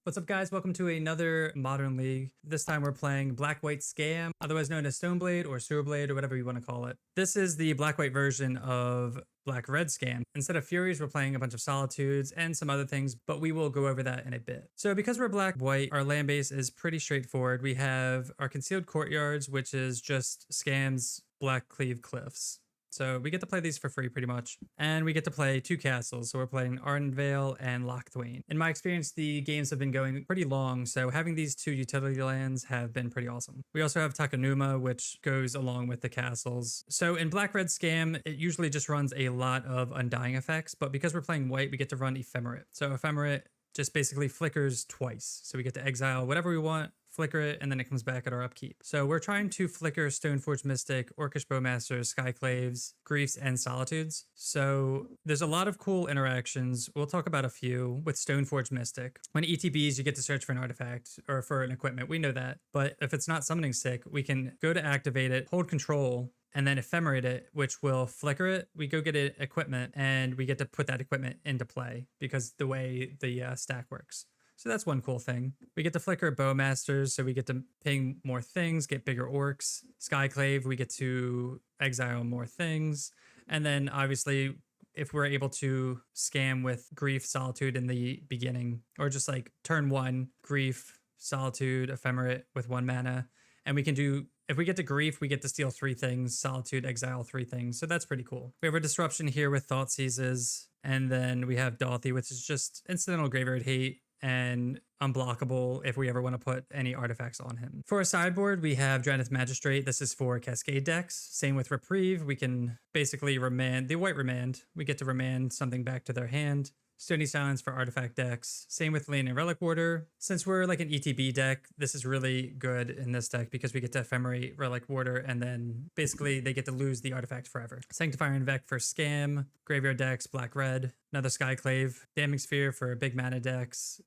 What's up, guys? Welcome to another Modern League. This time we're playing Black-White Scam, otherwise known as Stoneblade or Sewerblade or whatever you want to call it. This is the Black-White version of Black-Red Scam. Instead of Furies, we're playing a bunch of Solitudes and some other things, but we will go over that in a bit. So because we're Black-White, our land base is pretty straightforward. We have our Concealed Courtyards, which is just Scam's Black Cleave Cliffs. So we get to play these for free pretty much. And we get to play two castles. So we're playing Ardenvale and Lochthwain. In my experience, the games have been going pretty long, so having these two utility lands have been pretty awesome. We also have Takenuma, which goes along with the castles. So in Black-Red Scam, it usually just runs a lot of undying effects, but because we're playing white, we get to run Ephemerate. So Ephemerate just basically flickers twice. So we get to exile whatever we want, flicker it, and then it comes back at our upkeep. So we're trying to flicker Stoneforge Mystic, Orcish Bowmasters, Skyclaves, Griefs, and Solitudes. So there's a lot of cool interactions. We'll talk about a few with Stoneforge Mystic. When ETBs, you get to search for an artifact or for an equipment. We know that. But if it's not summoning sick, we can go to activate it, hold control, and then Ephemerate it, which will flicker it. We go get it equipment, and we get to put that equipment into play because the way the stack works. So that's one cool thing. We get to flicker Bowmasters, so we get to ping more things, get bigger orcs. Skyclave, we get to exile more things. And then obviously, if we're able to scam with Grief, Solitude in the beginning, or just like turn one, Grief, Solitude, Ephemerate with 1 mana. And we can do, if we get to Grief, we get to steal 3 things, Solitude, exile 3 things. So that's pretty cool. We have a disruption here with Thoughtseizes. And then we have Dalthy, which is just incidental graveyard hate and unblockable if we ever want to put any artifacts on him. For our sideboard, we have Drannith Magistrate. This is for Cascade decks. Same with Reprieve. We can basically remand, the white remand. We get to remand something back to their hand. Stony Silence for artifact decks. Same with Lane and Relic Warder. Since we're like an ETB deck, this is really good in this deck because we get to Ephemerate Relic Warder and then basically they get to lose the artifact forever. Sanctifier and Vec for Scam. Graveyard decks, Black-Red. Another Skyclave. Damning Sphere for big mana decks,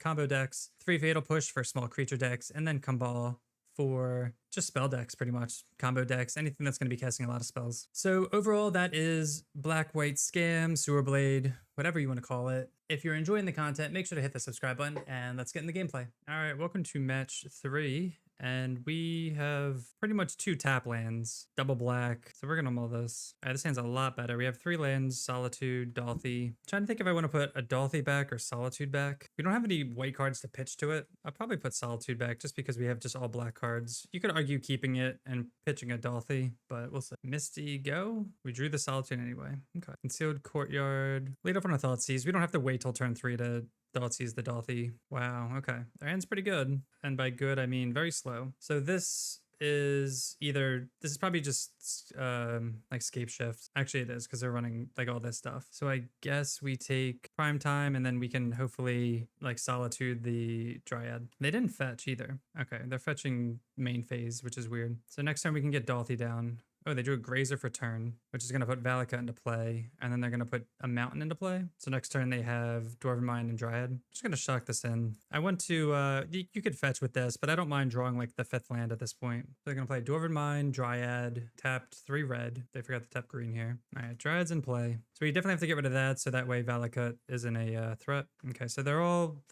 combo decks. 3 Fatal Push for small creature decks. And then Kumbal for just spell decks, pretty much. Combo decks, anything that's going to be casting a lot of spells. So overall, that is Black-White Scam, Sewerblade, whatever you want to call it. If you're enjoying the content, make sure to hit the subscribe button and let's get in the gameplay. All right, welcome to match 3. And we have pretty much 2 tap lands, double black. So we're gonna mull this. All right, this hand's a lot better. We have 3 lands, Solitude, Dalthy. Trying to think if I want to put a Dalthy back or Solitude back. We don't have any white cards to pitch to it. I'll probably put Solitude back just because we have just all black cards. You could argue keeping it and pitching a Dalthy, but we'll see. Misty, go. We drew the Solitude anyway. Okay. Concealed Courtyard. Lead off on a Thoughtseize. We don't have to wait till turn 3 to Thoughtseize the Dalthy. Wow, okay. Their hand's pretty good. And by good, I mean very slow. So this is either, this is probably just like Scapeshift. Actually it is because they're running like all this stuff. So I guess we take Prime Time and then we can hopefully like Solitude the Dryad. They didn't fetch either. Okay, they're fetching main phase, which is weird. So next time we can get Dalthy down. Oh, they drew a Grazer for turn, which is going to put Valakut into play, and then they're going to put a Mountain into play. So next turn they have Dwarven Mine and Dryad. I'm just going to shock this in. I want to, you could fetch with this, but I don't mind drawing like the 5th land at this point. So they're going to play Dwarven Mine, Dryad, tapped 3 red. They forgot to tap green here. All right, Dryad's in play. So we definitely have to get rid of that, so that way Valakut isn't a threat. Okay, so they're all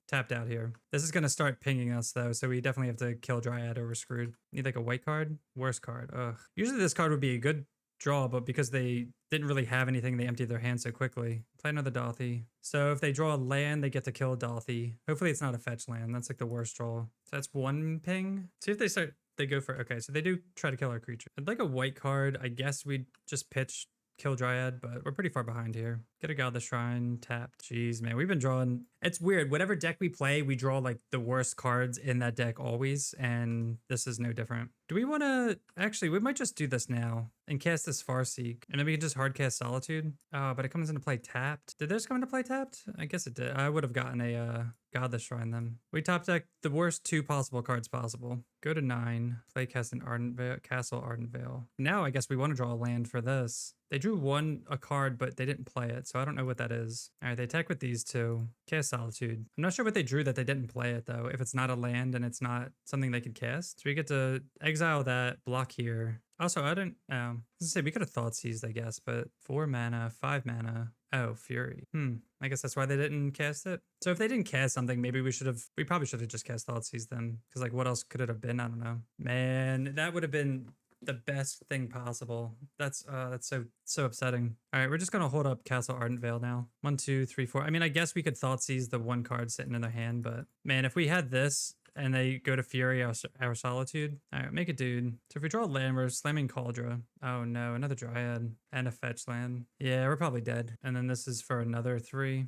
tapped out here. This is going to start pinging us though, so we definitely have to kill Dryad or we're screwed. Need like a white card? Worst card. Ugh. Usually this card would be a good draw, but because they didn't really have anything, they emptied their hand so quickly. Play another Dalthy. So if they draw a land, they get to kill Dalthy. Hopefully it's not a fetch land. That's like the worst draw. So that's 1 ping. See if they start, they go for, okay, so they do try to kill our creature. I'd like a white card. I guess we'd just pitch kill Dryad, but we're pretty far behind here. Get a God the Shrine, tapped. Jeez, man, we've been drawing. It's weird. Whatever deck we play, we draw like the worst cards in that deck always, and this is no different. Do we want to, actually, we might just do this now and cast this Farseek, and then we can just hardcast Solitude. Oh, but it comes into play tapped. Did this come into play tapped? I guess it did. I would have gotten a God the Shrine then. We top deck the worst 2 possible cards possible. Go to 9, play cast an Ardenvale, Castle Ardenvale. Now I guess we want to draw a land for this. They drew a card, but they didn't play it, so I don't know what that is. All right, they attack with these 2. Cast Solitude. I'm not sure what they drew that they didn't play it, though, if it's not a land and it's not something they could cast. So we get to exile that, block here. Also, I didn't, let's say we could have Thoughtseized, I guess, but 4 mana, 5 mana. Oh, Fury. I guess that's why they didn't cast it. So if they didn't cast something, maybe we probably should have just cast Thoughtseize then. Because like what else could it have been? I don't know. Man, that would have been the best thing possible. That's so upsetting. All right, we're just gonna hold up Castle Ardent Vale now. 1, 2, 3, 4. I mean, I guess we could Thoughtseize the one card sitting in their hand, but man, if we had this and they go to Fury our Solitude. All right, make a dude. So if we draw a land, we're slamming Cauldra. Oh no, another Dryad and a fetch land. Yeah, we're probably dead. And then this is for another 3.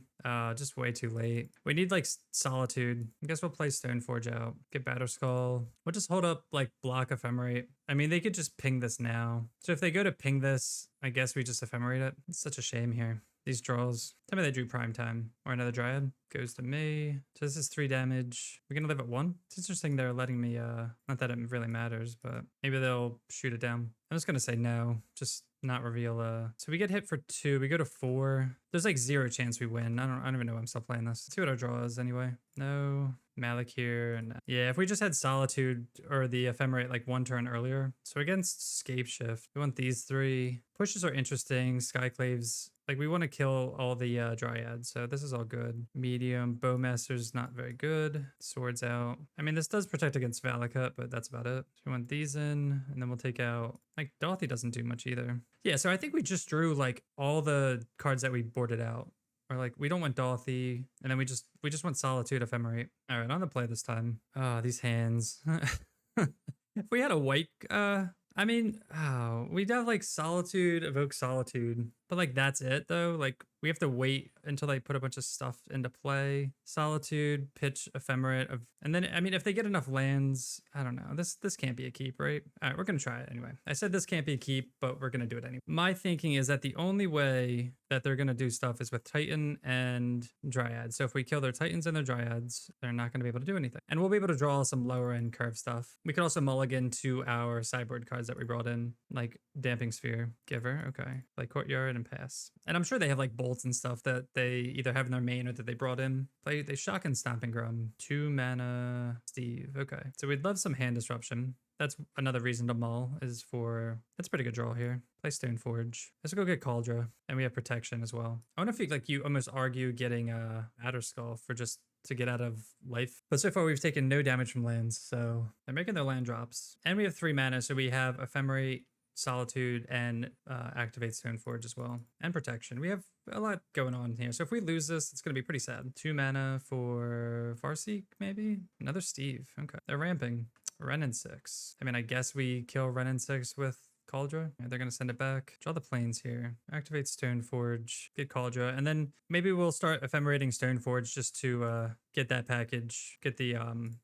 Just way too late. We need like Solitude. I guess we'll play Stoneforge out. Get Batterskull. We'll just hold up like block Ephemerate. I mean, they could just ping this now. So if they go to ping this, I guess we just Ephemerate it. It's such a shame here. These draws. Tell me they drew prime time. Or another Dryad. Goes to me. So this is 3 damage. We're gonna live at 1. It's interesting they're letting me, not that it really matters, but maybe they'll shoot it down. I'm just gonna say no. Just not reveal, so we get hit for 2. We go to 4. There's like 0 chance we win. I don't even know why I'm still playing this. Let's see what our draw is anyway. No. Malik here. And yeah, if we just had Solitude or the Ephemerate like 1 turn earlier. So against Scapeshift, we want these 3. Pushes are interesting. Skyclaves. Like we want to kill all the Dryads. So this is all good. Medium. Bowmaster's not very good. Swords out. I mean, this does protect against Valakut, but that's about it. So we want these in, and then we'll take out, like Dauthi doesn't do much either. Yeah, so I think we just drew like all the cards that we boarded out. Or like we don't want Dauthi, and then we just want Solitude Ephemerate. All right, on the play this time. Oh, these hands. If we had a white, I mean, we'd have like Solitude, Evoke Solitude, but like that's it though. Like we have to wait until they put a bunch of stuff into play. Solitude, pitch Ephemerate, and then I mean, if they get enough lands, I don't know. This can't be a keep, right? All right, we're gonna try it anyway. I said this can't be a keep, but we're gonna do it anyway. My thinking is that the only way that they're gonna do stuff is with Titan and Dryad. So if we kill their Titans and their Dryads, they're not gonna be able to do anything, and we'll be able to draw some lower end curve stuff. We could also mulligan to our sideboard cards that we brought in, like Damping Sphere, Giver, okay, like Courtyard and Pass. And I'm sure they have like bolts and stuff that they either have in their main or that they brought in. They shock and Stomping Grum. 2 mana Steve. Okay. So we'd love some hand disruption. That's another reason to mull is for, that's a pretty good draw here. Play Stoneforge. Let's go get Cauldra. And we have protection as well. I wonder if you almost argue getting a Batterskull for just to get out of life. But so far we've taken no damage from lands. So they're making their land drops. And we have 3 mana. So we have Ephemerate, Solitude, and activate Stoneforge as well, and protection. We have a lot going on here. So if we lose this, it's going to be pretty sad. 2 mana for Farseek, maybe? Another Steve. Okay. They're ramping. Renin 6. I mean, I guess we kill Renin 6 with Cauldra. Yeah, they're going to send it back. Draw the planes here. Activate Stoneforge. Get Cauldra. And then maybe we'll start ephemerating Stoneforge just to get that package. Get the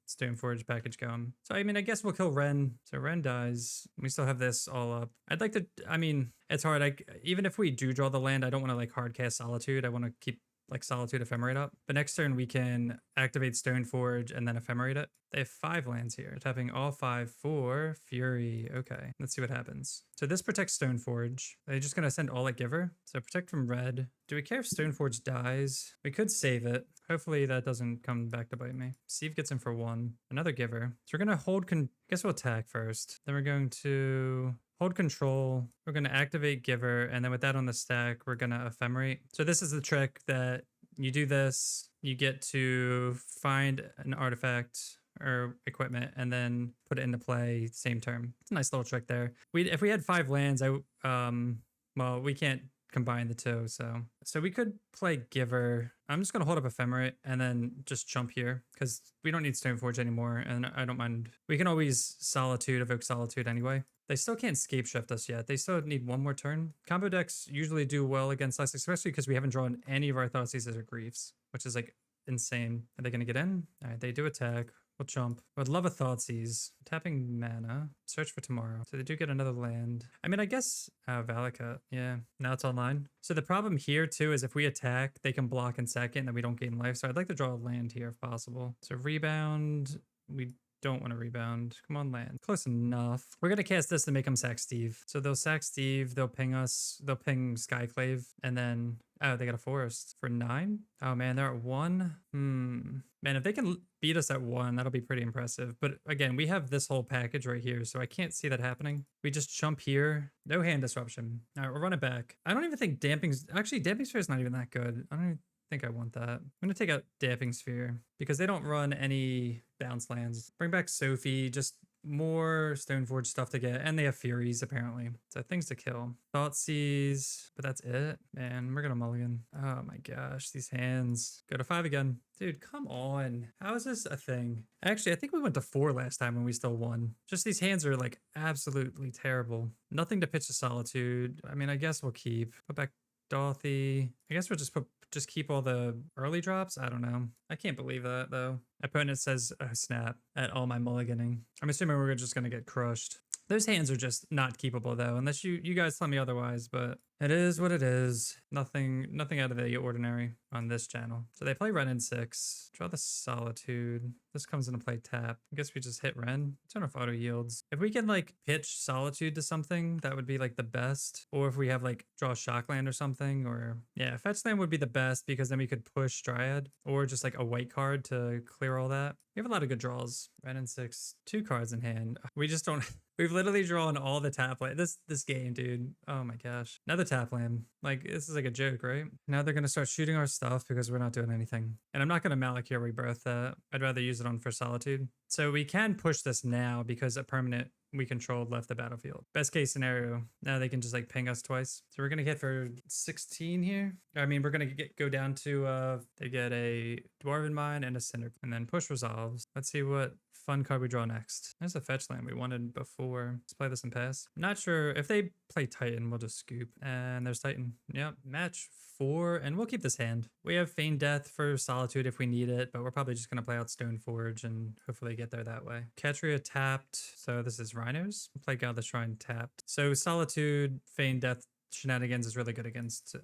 Stoneforge package going. So, I mean, I guess we'll kill Ren. So Ren dies. We still have this all up. I'd like to, I mean, it's hard. Even if we do draw the land, I don't want to like hard cast Solitude. I want to keep like Solitude Ephemerate up. But next turn we can activate Stoneforge and then Ephemerate it. They have 5 lands here. Tapping all 5 for Fury. Okay, let's see what happens. So this protects Stoneforge. They're just gonna send all at Giver. So protect from red. Do we care if Stoneforge dies? We could save it. Hopefully that doesn't come back to bite me. Steve gets him for 1. Another Giver. So we're gonna hold, I guess we'll attack first. Then we're going to hold control. We're going to activate Giver. And then with that on the stack, we're going to Ephemerate. So this is the trick that you do this, you get to find an artifact or equipment and then put it into play same turn. It's a nice little trick there. If we had 5 lands, well, we can't combine the 2. So we could play Giver. I'm just going to hold up Ephemerate and then just jump here because we don't need Stoneforge anymore. And I don't mind. We can always Solitude, evoke Solitude anyway. They still can't Scapeshift us yet. They still need 1 more turn. Combo decks usually do well against us, especially because we haven't drawn any of our Thoughtseizes or Griefs, which is like insane. Are they going to get in? All right, they do attack. We'll jump. Would love a Thoughtseize. Tapping mana. Search for tomorrow. So they do get another land. I mean, I guess Valakut. Yeah, now it's online. So the problem here too is if we attack, they can block in second and then we don't gain life. So I'd like to draw a land here if possible. So rebound. We don't want to rebound. Come on, land. Close enough. We're going to cast this to make them sack Steve. So they'll sack Steve. They'll ping us. They'll ping Skyclave. And then, oh, they got a forest for 9. Oh, man, they're at 1. Man, if they can beat us at 1, that'll be pretty impressive. But again, we have this whole package right here, so I can't see that happening. We just jump here. No hand disruption. All right, we'll run it back. I don't even think Damping Sphere is not even that good. I don't even think I want that. I'm going to take out Damping Sphere because they don't run any bounce lands. Bring back Sophie, just more Stoneforge stuff to get, and they have Furies apparently. So things to kill. Thoughtseize, but that's it. Man, we're gonna mulligan. Oh my gosh, these hands. Go to 5 again. Dude, come on. How is this a thing? Actually, I think we went to 4 last time when we still won. Just these hands are like absolutely terrible. Nothing to pitch to Solitude. I mean, I guess we'll keep. Put back Dorothy. I guess we'll just keep all the early drops. I don't know. I can't believe that though. Opponent says, oh snap, at all my mulliganing. I'm assuming we're just gonna get crushed. Those hands are just not keepable though, unless you guys tell me otherwise, but it is what it is. Nothing out of the ordinary on this channel. So they play Ren in 6. Draw the Solitude. This comes into play tap. I guess we just hit Ren. Turn off auto yields. If we can like pitch Solitude to something, that would be like the best. Or if we have like draw Shockland or something, or yeah, fetch land would be the best because then we could push Dryad or just like a white card to clear all that. We have a lot of good draws. Ren in 6, 2 cards in hand. We just don't. We've literally drawn all the tap land. This game, dude. Oh my gosh. Another tap land. Like, this is like a joke, right? Now they're going to start shooting our stuff because we're not doing anything. And I'm not going to Malakir Rebirth that. I'd rather use it on for Solitude. So we can push this now because a permanent we controlled left the battlefield. Best case scenario, now they can just like ping us twice. So we're gonna hit for 16 here. I mean, we're gonna go down to they get a Dwarven Mine and a Cinder, and then push resolves. Let's see what fun card we draw next. There's a fetch land we wanted before. Let's play this and pass. Not sure if they play Titan, we'll just scoop. And there's Titan. Yep, match 4, and we'll keep this hand. We have Feign Death for Solitude if we need it, but we're probably just gonna play out Stoneforge and hopefully get there that way. Ketria tapped, so this is Rhinos. We'll play God the Shrine tapped. So Solitude, Feign Death shenanigans is really good against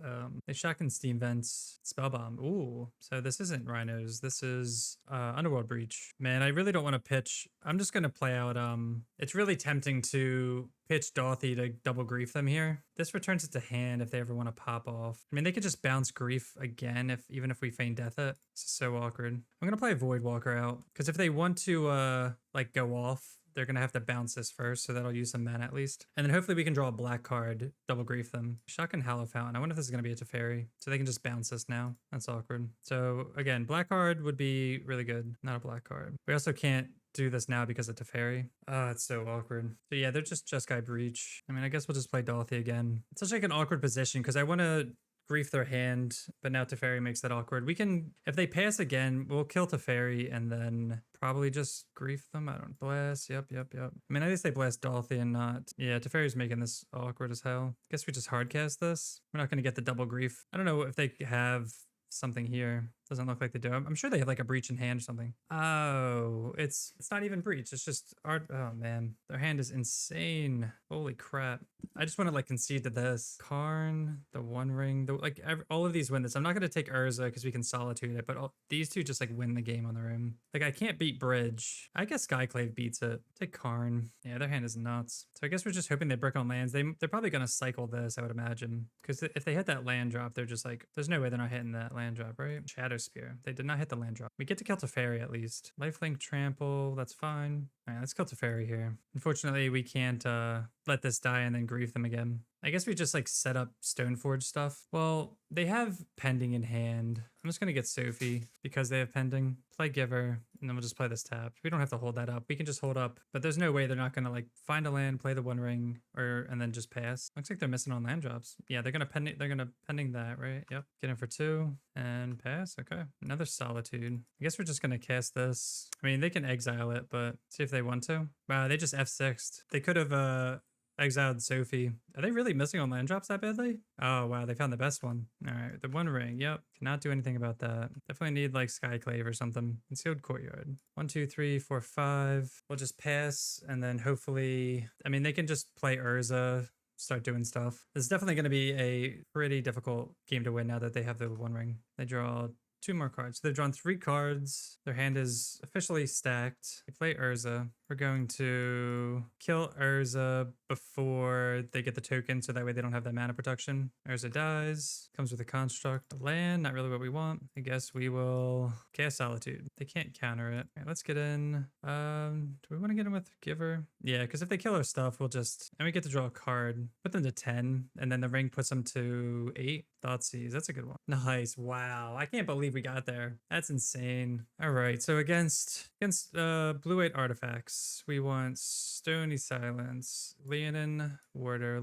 they shotgun Steam Vents, Spellbomb. Ooh, so this isn't Rhinos, this is Underworld Breach. Man, I really don't want to pitch. I'm just gonna play out it's really tempting to pitch Dorothy to double grief them here. This returns it to hand if they ever want to pop off. I mean, they could just bounce grief again even if we Feign Death it. This is so awkward. I'm gonna play Void Walker out because if they want to like go off, they're going to have to bounce this first, so that'll use some mana at least. And then hopefully we can draw a black card, double grief them. Shotgun Hallow Fountain. I wonder if this is going to be a Teferi. So they can just bounce this now. That's awkward. So again, black card would be really good. Not a black card. We also can't do this now because of Teferi. Oh, it's so awkward. So yeah, they're just Jeskai Breach. I mean, I guess we'll just play Dorothy again. It's such like an awkward position because I want to grief their hand, but now Teferi makes that awkward. We can, if they pass again, we'll kill Teferi and then probably just grief them. I don't blast. Yep. I mean, at least they blast Dorothy and not. Yeah, Teferi's making this awkward as hell. Guess we just hardcast this. We're not going to get the double grief. I don't know if they have something here. Doesn't look like they do. I'm sure they have like a breach in hand or something. Oh, it's not even breach. It's just art. Oh man, their hand is insane. Holy crap. I just want to like concede to this. Karn, the One Ring, all of these win this. I'm not going to take Urza because we can Solitude it, but these two just like win the game on their own. Like I can't beat Bridge. I guess Skyclave beats it. Take Karn. Yeah, their hand is nuts. So I guess we're just hoping they brick on lands. They're probably going to cycle this, I would imagine. Because if they hit that land drop, they're just like, there's no way they're not hitting that land drop, right? Shadow Spear. They did not hit the land drop. We get to kill Teferi at least. Lifelink Trample, that's fine. All right, let's kill Teferi here. Unfortunately, we can't let this die and then grief them again. I guess we just like set up Stoneforge stuff. Well, they have pending in hand. I'm just gonna get Sophie because they have pending. Play Giver, and then we'll just play this tap. We don't have to hold that up. We can just hold up, but there's no way they're not gonna like find a land, play the One Ring, and then just pass. Looks like they're missing on land drops. Yeah, they're gonna pending that, right? Yep. Get in for 2 and pass. Okay. Another Solitude. I guess we're just gonna cast this. I mean, they can exile it, but see if they want to. Wow, they just F6'd. They could have exiled Sophie. Are they really missing on land drops that badly? Oh wow, they found the best one. All right, the One Ring. Yep, cannot do anything about that. Definitely need like Skyclave or something. Concealed Courtyard. 1, 2, 3, 4, 5. We'll just pass, and then hopefully, I mean, they can just play Urza, start doing stuff. This is definitely going to be a pretty difficult game to win now that they have the One Ring. They draw 2 more cards. So they've drawn 3 cards. Their hand is officially stacked. They play Urza. we're going to kill Urza before they get the token, so that way they don't have that mana protection. Urza dies, comes with a construct, a land, not really what we want. I guess we will cast Solitude. They can't counter it. All right, let's get in. Do we want to get in with Giver? Yeah, because if they kill our stuff, we'll just, and we get to draw a card, put them to 10, and then the ring puts them to 8. Thoughtseize, that's a good one. Nice. Wow, I can't believe we got there. That's insane. All right, so against blue-white artifacts, we want Stony Silence, Leonin Warder,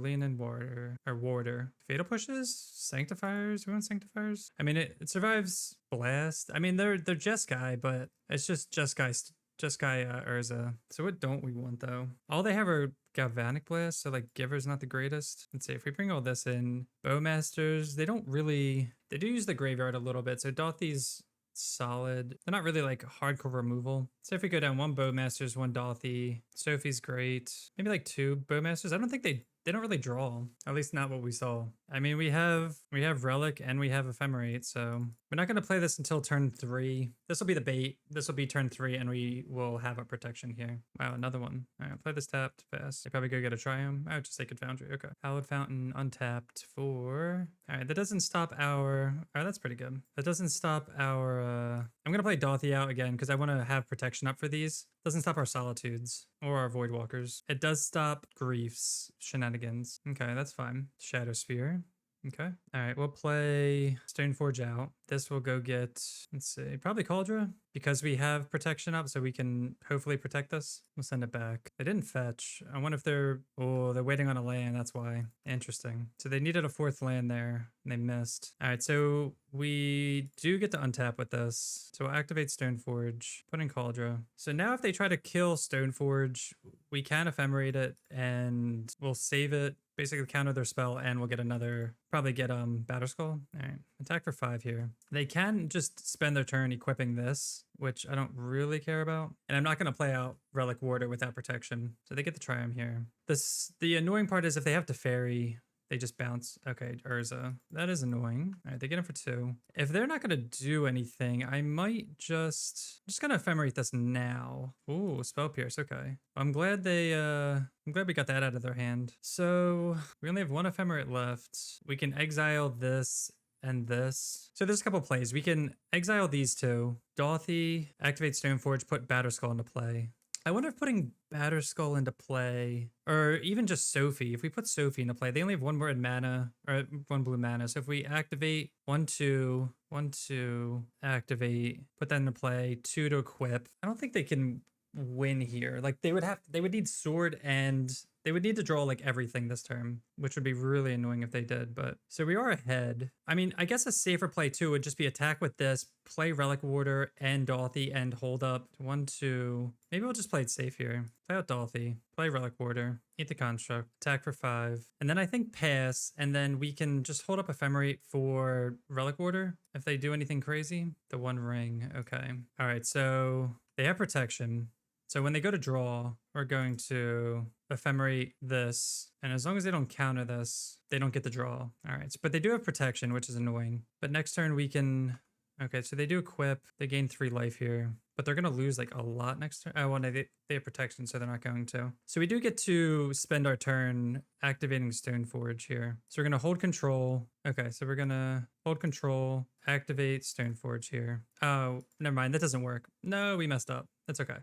Warder. Fatal Pushes, Sanctifiers. We want Sanctifiers. I mean, it survives Blast. I mean, they're Jeskai, but it's just Jeskai Urza. So what don't we want though? All they have are Galvanic Blast, so like Giver's not the greatest. Let's see, if we bring all this in, Bowmasters, they do use the graveyard a little bit, so Dothy's solid. They're not really like hardcore removal. So if we go down 1 Bowmasters, 1 Dothy, Sophie's great. Maybe like 2 Bowmasters. I don't think they don't really draw, at least not what we saw. I mean, we have Relic and we have Ephemerate, so we're not going to play this until turn 3. This will be the bait. This will be turn 3, and we will have a protection here. Wow, another one. All right, play this tapped fast. They probably go get a Triumph. Oh, just Sacred Foundry. Okay. Hallowed Fountain untapped for... All right, that doesn't stop our... Oh, that's pretty good. That doesn't stop our... I'm going to play Dothy out again because I want to have protection up for these. Doesn't stop our Solitudes or our Voidwalkers. It does stop Grief's shenanigans. Okay, that's fine. Shadow Sphere. Okay. All right, we'll play Stoneforge out. This will go get, let's see, probably Cauldra, because we have protection up, so we can hopefully protect this. We'll send it back. They didn't fetch. I wonder if they're waiting on a land. That's why. Interesting. So they needed a 4th land there, and they missed. All right, so we do get to untap with this. So we'll activate Stoneforge, put in Cauldra. So now if they try to kill Stoneforge, we can Ephemerate it, and we'll save it, basically counter their spell, and we'll get another, probably get Batterskull. All right, attack for 5 here. They can just spend their turn equipping this, which I don't really care about. And I'm not going to play out Relic Warder without protection. So they get the Triumph here. The annoying part is if they have to fairy, they just bounce. Okay, Urza. That is annoying. All right, they get him for 2. If they're not going to do anything, I might I'm just going to Ephemerate this now. Ooh, Spell Pierce. Okay. I'm glad we got that out of their hand. So we only have 1 Ephemerate left. We can exile this and this. So there's a couple plays. We can exile these 2. Dothy, activate Stoneforge, put Batterskull into play. I wonder if putting Batterskull into play, or even just Sophie, if we put Sophie into play, they only have 1 red mana, or 1 blue mana. So if we activate 1, 2, 1, 2, activate, put that into play, 2 to equip, I don't think they can win here. Like they would need sword, and they would need to draw like everything this turn, which would be really annoying if they did. But so we are ahead. I mean, I guess a safer play too would just be attack with this, play Relic Warder and Dothy, and hold up 1, 2. Maybe we'll just play it safe here. Play out Dothy, play Relic Warder, eat the construct, attack for 5, and then I think pass, and then we can just hold up Ephemerate for Relic Warder if they do anything crazy. The 1 ring. Okay. All right. So they have protection. So when they go to draw, we're going to Ephemerate this, and as long as they don't counter this, they don't get the draw. All right, but they do have protection, which is annoying. But next turn we can... Okay, so they do equip. They gain 3 life here, but they're going to lose like a lot next turn. Oh, well, no, they have protection, so they're not going to. So we do get to spend our turn activating Stoneforge here. So we're going to hold control. Okay, so we're going to hold control, activate Stoneforge here. Oh, never mind. That doesn't work. No, we messed up. That's okay.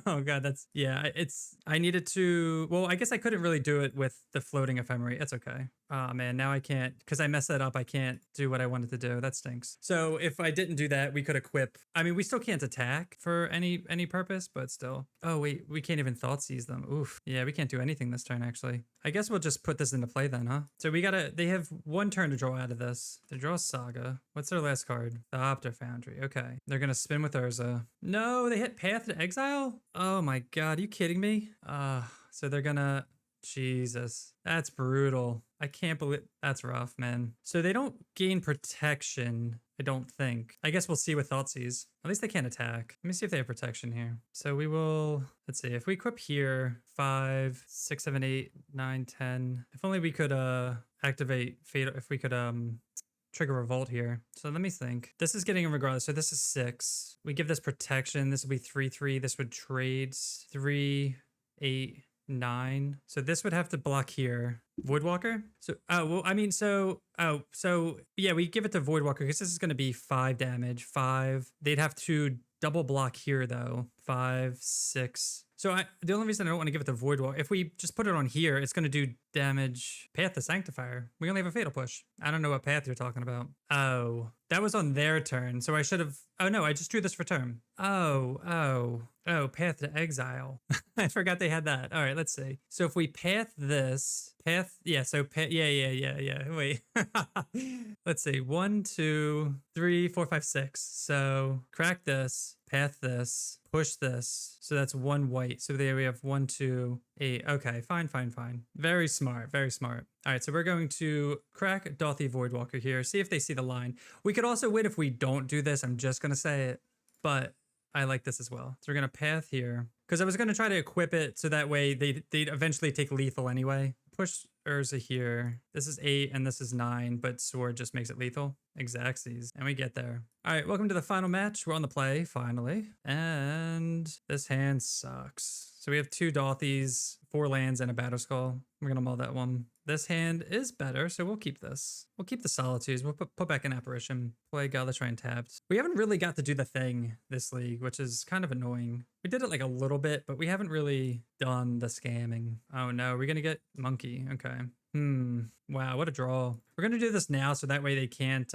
Oh god, I needed to, well, I guess I couldn't really do it with the floating Ephemerate. That's okay. Oh man, now I can't, because I messed that up. I can't do what I wanted to do. That stinks. So if I didn't do that, we could equip. I mean, we still can't attack for any purpose, but still. Oh wait, we can't even Thoughtseize them. Oof. Yeah, we can't do anything this turn actually. I guess we'll just put this into play then, huh? So they have 1 turn to draw out of this. They draw Saga. What's their last card? The Opter Foundry. Okay. They're gonna spin with Urza. No, they hit Path to Exile? Oh my god, are you kidding me? So they're gonna... Jesus, that's brutal. I can't believe... That's rough, man. So they don't gain protection, I don't think. I guess we'll see with Thoughtseize. At least they can't attack. Let me see if they have protection here. So we will... Let's see. If we equip here, 5, 6, 7, 8, 9, 10. If only we could activate Fatal... If we could... trigger Revolt here. So let me think. This is getting regardless. So this is 6. We give this protection. This will be 3/3. This would trade 3, 8, 9. So this would have to block here. Voidwalker. So yeah, we give it to Voidwalker because this is going to be 5 damage. 5. They'd have to double block here though. 5, 6. So the only reason I don't want to give it to Voidwalker, if we just put it on here, it's going to do damage. Path the Sanctifier. We only have a Fatal Push. I don't know what path you're talking about. Oh, that was on their turn. So I should have. Oh no, I just drew this for turn. Oh, Path to Exile. I forgot they had that. All right, let's see. So if we path this, yeah. So yeah. Wait, let's see. 1, 2, 3, 4, 5, 6. So crack this, path this, push this. So that's 1 white. So there we have 1, 2, 8. Okay, fine. Very smart. All right, so we're going to crack Dauthi Voidwalker here. See if they see the line. We could also win if we don't do this. I'm just gonna say it, but I like this as well. So we're gonna path here because I was gonna try to equip it so that way they'd eventually take lethal anyway. Push Urza here. This is 8 and this is 9, but sword just makes it lethal. Exactsies. And we get there. All right, welcome to the final match. We're on the play, finally. And this hand sucks. So we have 2 Dauthis, 4 lands, and a Batterskull. We're gonna mull that one. This hand is better, so we'll keep this. We'll keep the Solitudes. We'll put back an Apparition. Play Godless Shrine tapped. We haven't really got to do the thing this league, which is kind of annoying. We did it like a little bit, but we haven't really done the scamming. Oh no, we're gonna get Monkey. Okay. Wow, what a draw. We're gonna do this now so that way they can't,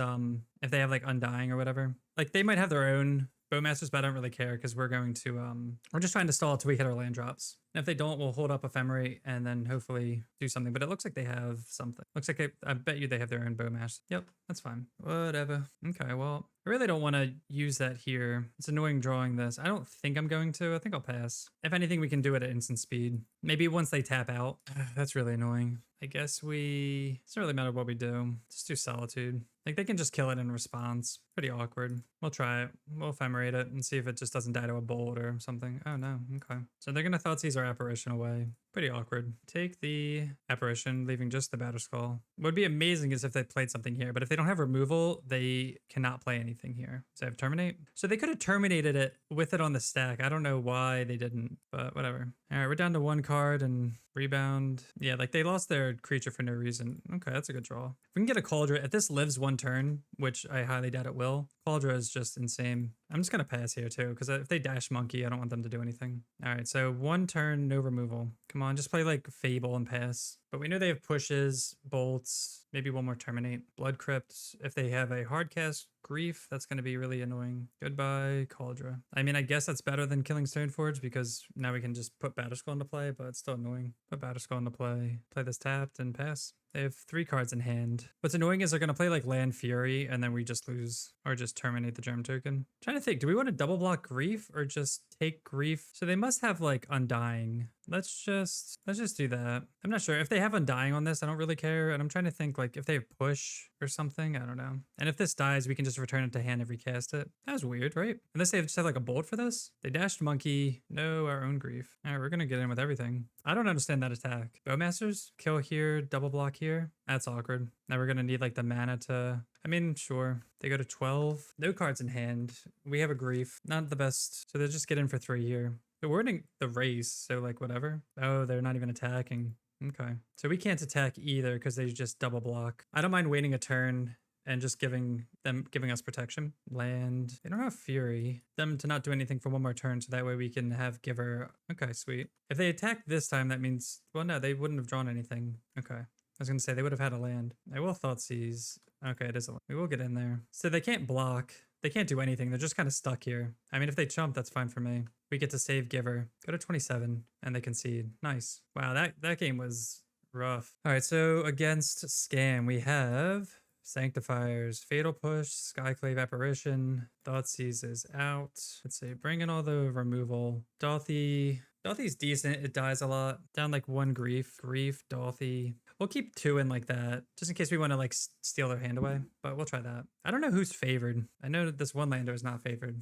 if they have like Undying or whatever. Like they might have their own Bowmasters, but I don't really care because we're going to, we're just trying to stall till we hit our land drops. And if they don't, we'll hold up Ephemerate and then hopefully do something. But it looks like they have something. Looks like I bet you they have their own Bowmasters. Yep, that's fine. Whatever. Okay, well, I really don't want to use that here. It's annoying drawing this. I don't think I'm going to. I think I'll pass. If anything, we can do it at instant speed. Maybe once they tap out. That's really annoying. I guess it doesn't really matter what we do. Just do Solitude. Like they can just kill it in response. Pretty awkward. We'll try it. We'll Ephemerate it and see if it just doesn't die to a bolt or something. Oh no, okay. So they're gonna Thoughtseize our Apparition away. Pretty awkward. Take the Apparition, leaving just the Batterskull. What would be amazing is if they played something here, but if they don't have removal, they cannot play anything here. So I have Terminate. So they could have terminated it with it on the stack. I don't know why they didn't, but whatever. All right, we're down to 1 card and rebound. Yeah, like they lost their creature for no reason. Okay, that's a good draw. If we can get a Cauldron, if this lives 1 turn, which I highly doubt it will, Cauldron is just insane. I'm just gonna pass here too, because if they dash Monkey, I don't want them to do anything. All right, so 1 turn, no removal. Come on, just play like Fable and pass. But we know they have pushes, bolts, maybe 1 more Terminate. Blood Crypt, if they have a hard cast Grief, that's going to be really annoying. Goodbye, Cauldron. I mean, I guess that's better than killing Stoneforge because now we can just put Batterskull into play, but it's still annoying. Put Batterskull into play, play this tapped and pass. They have 3 cards in hand. What's annoying is they're going to play like Land Fury and then we just lose or just terminate the Germ token. I'm trying to think, do we want to double block Grief or just take Grief? So they must have like Undying. Let's just do that. I'm not sure if they have Undying on this. I don't really care. And I'm trying to think like if they have Push or something. I don't know. And if this dies, we can just return it to hand if we cast it. That was weird, right? Unless they just have like a bolt for this. They dashed Monkey. No, our own Grief. All right, we're going to get in with everything. I don't understand that attack. Bowmasters, kill here, double block here. That's awkward. Now we're going to need like the mana to... I mean, sure. They go to 12. No cards in hand. We have a Grief. Not the best. So they'll just get in for 3 here. But we're in the race, so like whatever. Oh, they're not even attacking. Okay. So we can't attack either because they just double block. I don't mind waiting a turn and just giving us protection. Land. They don't have Fury. Them to not do anything for 1 more turn, so that way we can have Giver. Okay, sweet. If they attack this time, that means... Well, no, they wouldn't have drawn anything. Okay. I was going to say they would have had a land. I will Thoughtseize. Okay, it is a land. We will get in there. So they can't block. They can't do anything. They're just kind of stuck here. I mean, if they chump, that's fine for me. We get to save Giver. Go to 27 and they concede. Nice. Wow, that game was rough. All right, so against Scam, we have Sanctifiers, Fatal Push, Skyclave Apparition, Thoughtseize is out. Let's see, bring in all the removal. Dauthie's decent. It dies a lot. Down like 1 Grief. Dauthie. We'll keep 2 in like that, just in case we want to like steal their hand away, but we'll try that. I don't know who's favored. I know that this one lander is not favored.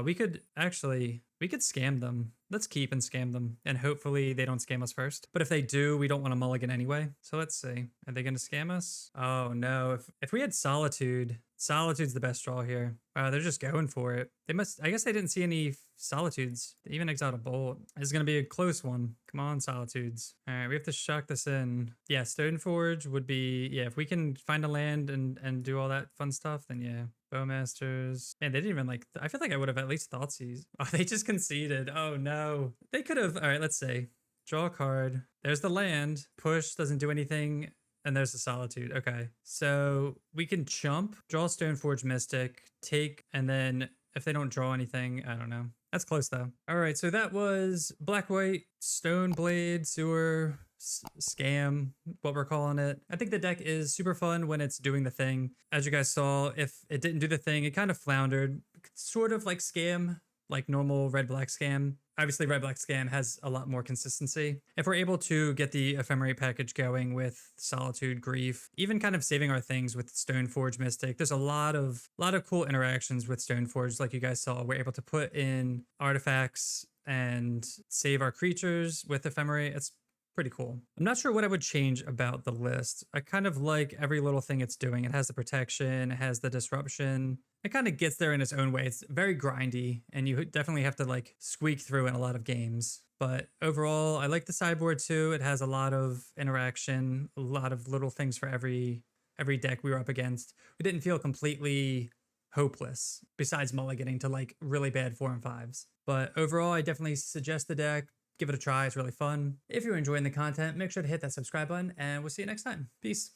We could actually, We could scam them. Let's keep and scam them, and hopefully they don't scam us first. But if they do, we don't want to mulligan anyway. So let's see. Are they going to scam us? Oh no. If we had Solitude, Solitude's the best draw here. They're just going for it. They must, I guess they didn't see any Solitudes. They even exiled a Bolt. This is going to be a close one. Come on, Solitudes. All right, we have to shock this in. Yeah, Stoneforge would be, yeah, if we can find a land and do all that fun stuff, then yeah. Bowmasters. Man, they didn't even like, I feel like I would have at least thought these. Oh, they just conceded. Oh no. They could have, all right, let's see. Draw a card. There's the land. Push doesn't do anything. And there's the Solitude. Okay. So we can chump, draw Stoneforge Mystic, take, and then if they don't draw anything, I don't know. That's close though. All right. So that was Black-White, Stoneblade, Sewer, Scam, what we're calling it. I think the deck is super fun when it's doing the thing. As you guys saw, if it didn't do the thing, it kind of floundered. Sort of like Scam, like normal red-black Scam. Obviously, red-black Scam has a lot more consistency. If we're able to get the Ephemerate package going with Solitude, Grief, even kind of saving our things with Stoneforge Mystic, there's a lot of cool interactions with Stoneforge. Like you guys saw, we're able to put in artifacts and save our creatures with Ephemerate. It's pretty cool. I'm not sure what I would change about the list. I kind of like every little thing it's doing. It has the protection, it has the disruption. It kind of gets there in its own way. It's very grindy, and you definitely have to like squeak through in a lot of games. But overall, I like the sideboard too. It has a lot of interaction, a lot of little things for every deck we were up against. We didn't feel completely hopeless, besides mulliganing to like really bad 4 and 5s. But overall, I definitely suggest the deck. Give it a try. It's really fun. If you're enjoying the content, make sure to hit that subscribe button, and we'll see you next time. Peace.